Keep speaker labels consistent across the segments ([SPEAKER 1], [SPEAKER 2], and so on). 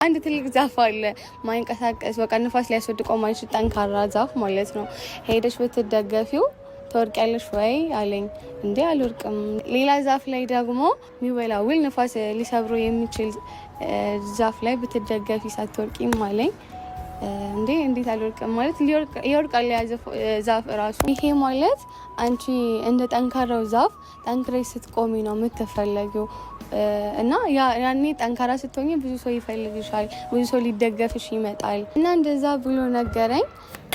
[SPEAKER 1] አንድ ትልቅ ዛፍ አለ ማይንቀሳቀስ በቃ ንፋስ ሊያስወድቀው ማይችል ጠንካራ ዛፍ ማለት ነው። ሄደሽ ብትደገፊው ትወርቂያለሽ ወይ አለኝ። እንዴ አልወርቅም። ሌላ ዛፍ ላይ ደግሞ የሚወላውል ንፋስ ሊሰብሮ የሚችል ዛፍ ላይ ብትደገፊ ሳትወርቂም አለኝ። እንዴ እንዴት አልወርቅም ማለት ይወርቃል ዛፍ ራሱ። ይሄ ማለት አንቺ እንደ ጠንካራው ዛፍ ጠንክረሽ ስትቆሚ ነው የምትፈለጊው። እና ያኔ ጠንካራ ስትሆኚ ብዙ ሰው ይፈልግሻል፣ ብዙ ሰው ሊደገፍሽ ይመጣል። እና እንደዛ ብሎ ነገረኝ።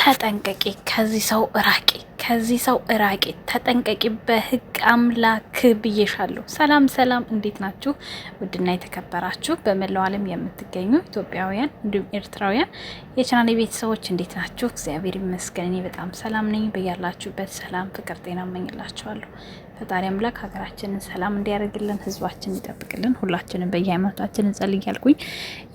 [SPEAKER 2] ተጠንቀቂ፣ ከዚህ ሰው እራቂ፣ ከዚህ ሰው እራቂ፣ ተጠንቀቂ፣ በህግ አምላክ ብዬሻለሁ። ሰላም ሰላም፣ እንዴት ናችሁ? ውድና የተከበራችሁ በመላው ዓለም የምትገኙ ኢትዮጵያውያን እንዲሁም ኤርትራውያን የቻናሌ ቤተሰቦች እንዴት ናችሁ? እግዚአብሔር ይመስገን እኔ በጣም ሰላም ነኝ። በያላችሁበት ሰላም፣ ፍቅር፣ ጤና እመኝላችኋለሁ። ፈጣሪ አምላክ ሀገራችንን ሰላም እንዲያደርግልን፣ ህዝባችንን ይጠብቅልን። ሁላችንም በየሃይማኖታችን እንጸልይ ያልኩኝ።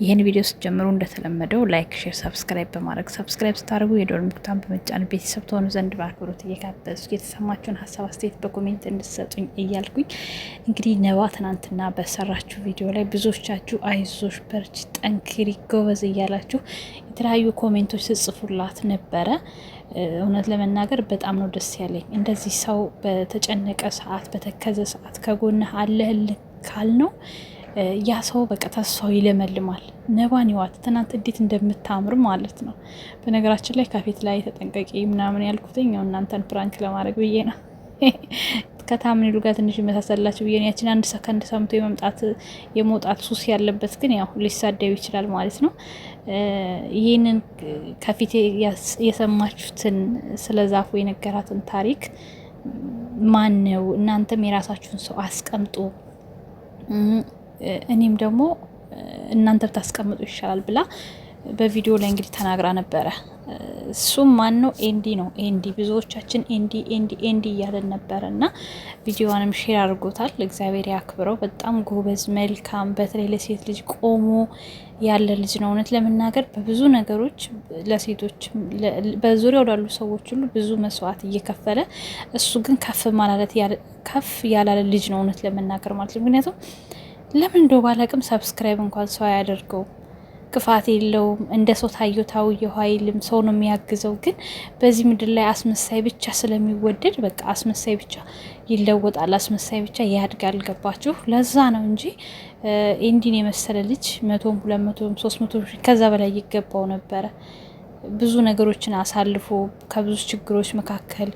[SPEAKER 2] ይህን ቪዲዮ ስትጀምሩ እንደተለመደው ላይክ፣ ሼር፣ ሰብስክራይብ በማድረግ ሰብስክራይብ ስታደርጉ የደወል ምልክቱን በመጫን ቤተሰብ ትሆኑ ዘንድ በአክብሮት እየጋበዝኩ የተሰማችሁን ሀሳብ አስተያየት በኮሜንት እንድትሰጡኝ እያልኩኝ እንግዲህ ነባ ትናንትና በሰራችሁ ቪዲዮ ላይ ብዙዎቻችሁ አይዞሽ፣ በርቺ፣ ጠንክሪ፣ ጎበዝ እያላችሁ የተለያዩ ኮሜንቶች ስጽፉላት ነበረ። እውነት ለመናገር በጣም ነው ደስ ያለኝ። እንደዚህ ሰው በተጨነቀ ሰዓት በተከዘ ሰዓት ከጎንህ አለህልህ ካልነው ያ ሰው በቃ ተስፋው ይለመልማል። ነባን ይዋት ትናንት እንዴት እንደምታምር ማለት ነው። በነገራችን ላይ ከፊት ላይ ተጠንቀቂ ምናምን ያልኩትኝ ያው እናንተን ፕራንክ ለማድረግ ብዬ ነው። ከታምኔሉ ጋር ትንሽ ይመሳሰላችሁ ብዬ ነው። ያችን አንድ ሰከንድ ሰምቶ የመውጣት ሱስ ያለበት ግን ያው ሊሳደብ ይችላል ማለት ነው። ይህንን ከፊት የሰማችሁትን ስለ ዛፉ የነገራትን ታሪክ ማን ነው? እናንተም የራሳችሁን ሰው አስቀምጡ፣ እኔም ደግሞ እናንተ ብታስቀምጡ ይሻላል ብላ በቪዲዮ ላይ እንግዲህ ተናግራ ነበረ። እሱም ማን ነው? ኤንዲ ነው። ኤንዲ ብዙዎቻችን ኤንዲ ኤንዲ ኤንዲ እያለን ነበረ እና ቪዲዮዋንም ሼር አድርጎታል። እግዚአብሔር ያክብረው። በጣም ጎበዝ፣ መልካም፣ በተለይ ለሴት ልጅ ቆሞ ያለ ልጅ ነው። እውነት ለመናገር በብዙ ነገሮች ለሴቶች በዙሪያው ላሉ ሰዎች ሁሉ ብዙ መስዋዕት እየከፈለ እሱ ግን ከፍ ያላለ ልጅ ነው። እውነት ለመናገር ማለት ነው። ምክንያቱም ለምን እንደው ባላቅም ሰብስክራይብ እንኳን ሰው ያደርገው ክፋት የለውም። እንደ ሰው ታየው አይልም። ሰው ነው የሚያግዘው። ግን በዚህ ምድር ላይ አስመሳይ ብቻ ስለሚወደድ በቃ አስመሳይ ብቻ ይለወጣል፣ አስመሳይ ብቻ ያድጋል። ገባችሁ? ለዛ ነው እንጂ ኤንዲን የመሰለ ልጅ 100፣ 200፣ 300 ከዛ በላይ ይገባው ነበረ። ብዙ ነገሮችን አሳልፎ ከብዙ ችግሮች መካከል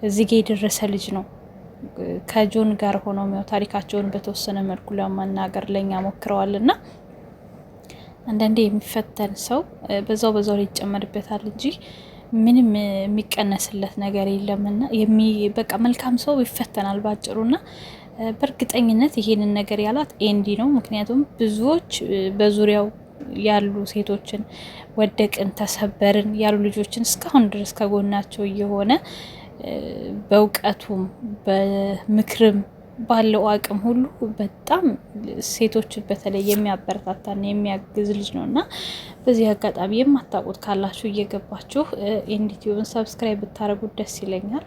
[SPEAKER 2] እዚህ ጋ የደረሰ ልጅ ነው። ከጆን ጋር ሆኖ ታሪካቸውን በተወሰነ መልኩ ለማናገር ለኛ ሞክረዋልና አንዳንዴ የሚፈተን ሰው በዛው ላይ ይጨመርበታል እንጂ ምንም የሚቀነስለት ነገር የለምና በቃ መልካም ሰው ይፈተናል ባጭሩና በእርግጠኝነት ይሄንን ነገር ያላት ኤንዲ ነው። ምክንያቱም ብዙዎች በዙሪያው ያሉ ሴቶችን ወደቅን፣ ተሰበርን ያሉ ልጆችን እስካሁን ድረስ ከጎናቸው እየሆነ በእውቀቱም በምክርም ባለው አቅም ሁሉ በጣም ሴቶችን በተለይ የሚያበረታታና የሚያግዝ ልጅ ነው እና በዚህ አጋጣሚ የማታውቁት ካላችሁ እየገባችሁ ኤንዲቲዩብን ሰብስክራይብ ብታደርጉት ደስ ይለኛል።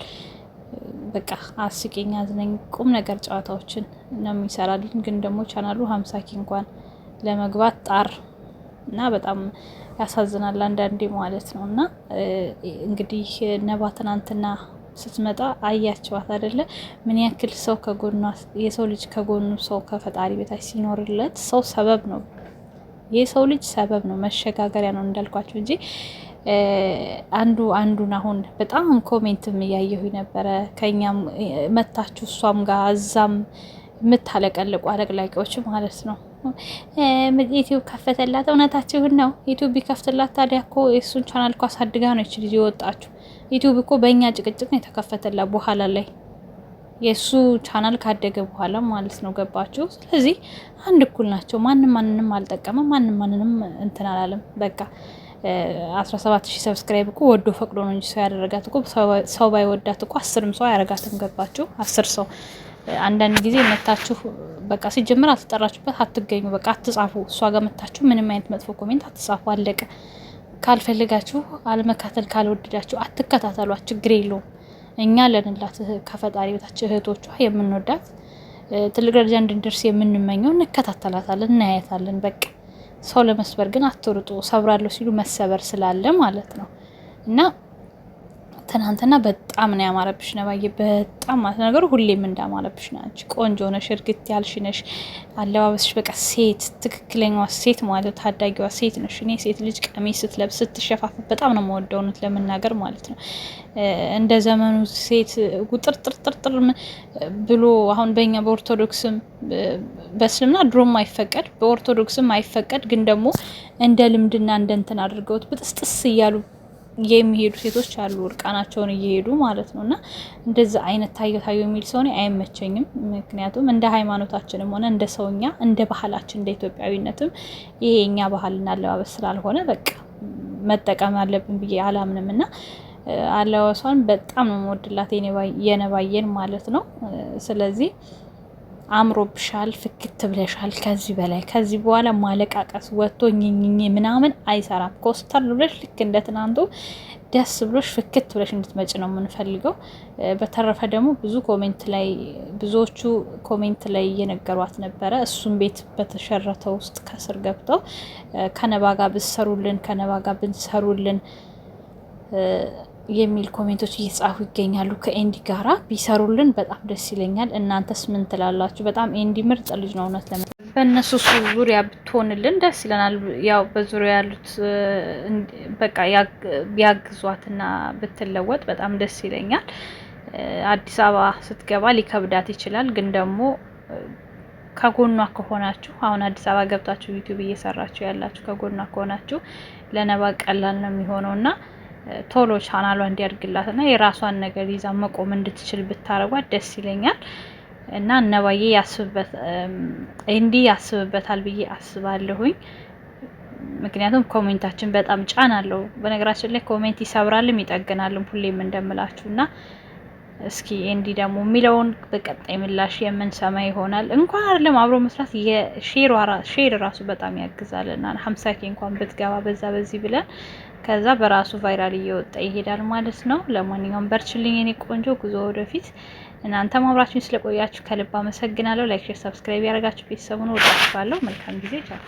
[SPEAKER 2] በቃ አስቂኝ፣ አዝናኝ፣ ቁም ነገር ጨዋታዎችን ነው የሚሰራልን። ግን ደግሞ ቻናሉ 50K እንኳን ለመግባት ጣር እና በጣም ያሳዝናል አንዳንዴ ማለት ነው። እና እንግዲህ ነባ ትናንትና ስትመጣ አያቸዋት አይደለ? ምን ያክል ሰው ከጎኑ የሰው ልጅ ከጎኑ ሰው ከፈጣሪ በታች ሲኖርለት ሰው ሰበብ ነው። የሰው ልጅ ሰበብ ነው፣ መሸጋገሪያ ነው እንዳልኳቸው እንጂ አንዱን አሁን በጣም ኮሜንትም እያየሁ ነበረ። ከኛም መታችሁ እሷም ጋር እዛም የምታለቀልቁ አለቅላቂዎች ማለት ነው። ዩቲዩብ ከፈተላት። እውነታችሁን ነው። ዩቲዩብ ቢከፍትላት ታዲያ እኮ የእሱን ቻናል እኮ አሳድጋ ነው ይች ልጅ የወጣችሁ። ዩቲዩብ እኮ በእኛ ጭቅጭቅ ነው የተከፈተላት በኋላ ላይ የእሱ ቻናል ካደገ በኋላ ማለት ነው። ገባችሁ? ስለዚህ አንድ እኩል ናቸው። ማንም ማንንም አልጠቀመም። ማንም ማንንም እንትን አላለም። በቃ 17000 ሰብስክራይብ እኮ ወዶ ፈቅዶ ነው እንጂ ሰው ያደረጋት እኮ ሰው ባይወዳት እኮ 10ም ሰው ያደረጋትም። ገባችሁ? 10 ሰው አንዳንድ ጊዜ መታችሁ በቃ ሲጀምር አትጠራችሁበት አትገኙ። በቃ አትጻፉ። እሷ ጋር መታችሁ ምንም አይነት መጥፎ ኮሜንት አትጻፉ። አለቀ። ካልፈልጋችሁ አለመካተል ካልወደዳችሁ አትከታተሏት። ችግር የለውም። እኛ ለንላት ከፈጣሪ በታች እህቶቿ የምንወዳት ትልቅ ደረጃ እንድንደርስ የምንመኘው እንከታተላታለን፣ እናያታለን። በቃ ሰው ለመስበር ግን አትሩጡ። ሰብራለሁ ሲሉ መሰበር ስላለ ማለት ነው። እና ትናንትና በጣም ነው ያማረብሽ ነባዬ፣ በጣም ማለት ነገሩ ሁሌም እንዳማረብሽ ነው። አንቺ ቆንጆ ነሽ፣ እርግጥ ያልሽ ነሽ። አለባበስሽ በቃ ሴት፣ ትክክለኛዋ ሴት ማለት ታዳጊዋ ሴት ነሽ። እኔ ሴት ልጅ ቀሚስ ስትለብስ ስትሸፋፍ በጣም ነው የምወደው እውነት ለመናገር ማለት ነው። እንደ ዘመኑ ሴት ቁጥርጥርጥር ብሎ አሁን በእኛ በኦርቶዶክስም በእስልምና ድሮም አይፈቀድ በኦርቶዶክስም አይፈቀድ፣ ግን ደግሞ እንደ ልምድና እንደ እንትን አድርገውት ብጥስጥስ እያሉ የሚሄዱ ሴቶች አሉ፣ እርቃናቸውን እየሄዱ ማለት ነው። እና እንደዛ አይነት ታየው የሚል ሰው እኔ አይመቸኝም። ምክንያቱም እንደ ሃይማኖታችንም ሆነ እንደ ሰውኛ እንደ ባህላችን እንደ ኢትዮጵያዊነትም ይሄ የኛ ባህልና አለባበስ ስላልሆነ በቃ መጠቀም አለብን ብዬ አላምንም። እና አለባበሷን በጣም ነው የምወድላት የነባየን ማለት ነው። ስለዚህ አምሮብሻል፣ ፍክት ብለሻል። ከዚህ በኋላ ማለቃቀስ ወጥቶ ኝኝኝ ምናምን አይሰራም። ኮስተር ብለሽ ልክ እንደ ትናንቱ ደስ ብሎሽ ፍክት ብለሽ እንድትመጭ ነው የምንፈልገው። በተረፈ ደግሞ ብዙዎቹ ኮሜንት ላይ እየነገሯት ነበረ፣ እሱም ቤት በተሸረተው ውስጥ ከስር ገብተው ከነባ ጋር ብንሰሩልን የሚል ኮሜንቶች እየጻፉ ይገኛሉ። ከኤንዲ ጋራ ቢሰሩልን በጣም ደስ ይለኛል። እናንተስ ምን ትላላችሁ? በጣም ኤንዲ ምርጥ ልጅ ነው እውነት በእነሱ ዙሪያ ብትሆንልን ደስ ይለናል። ያው በዙሪያ ያሉት በቃ ቢያግዟትና ብትለወጥ በጣም ደስ ይለኛል። አዲስ አበባ ስትገባ ሊከብዳት ይችላል፣ ግን ደግሞ ከጎኗ ከሆናችሁ አሁን አዲስ አበባ ገብታችሁ ዩቲዩብ እየሰራችሁ ያላችሁ ከጎኗ ከሆናችሁ ለነባ ቀላል ነው የሚሆነውና ቶሎ ቻናሏ እንዲያድግላትና የራሷን ነገር ይዛ መቆም እንድትችል ብታረጓት ደስ ይለኛል። እና ነባዬ ያስብበታል ብዬ አስባለሁኝ። ምክንያቱም ኮሜንታችን በጣም ጫና አለው። በነገራችን ላይ ኮሜንት ይሰብራልም ይጠግናልም ሁሌም እንደምላችሁና እስኪ ኤንዲ ደግሞ የሚለውን በቀጣይ ምላሽ የምንሰማ ይሆናል። እንኳን አይደለም አብሮ መስራት ሼር ራሱ በጣም ያግዛልና 50K እንኳን ብትገባ በዚህ ብለን ከዛ በራሱ ቫይራል እየወጣ ይሄዳል ማለት ነው። ለማንኛውም በርችልኝ የኔ ቆንጆ፣ ጉዞ ወደፊት። እናንተ አብራችሁኝ ስለቆያችሁ ከልብ አመሰግናለሁ። ላይክ፣ ሼር፣ ሰብስክራይብ ያደርጋችሁ ቤተሰቡን ወዳችኋለሁ። መልካም ጊዜ። ቻው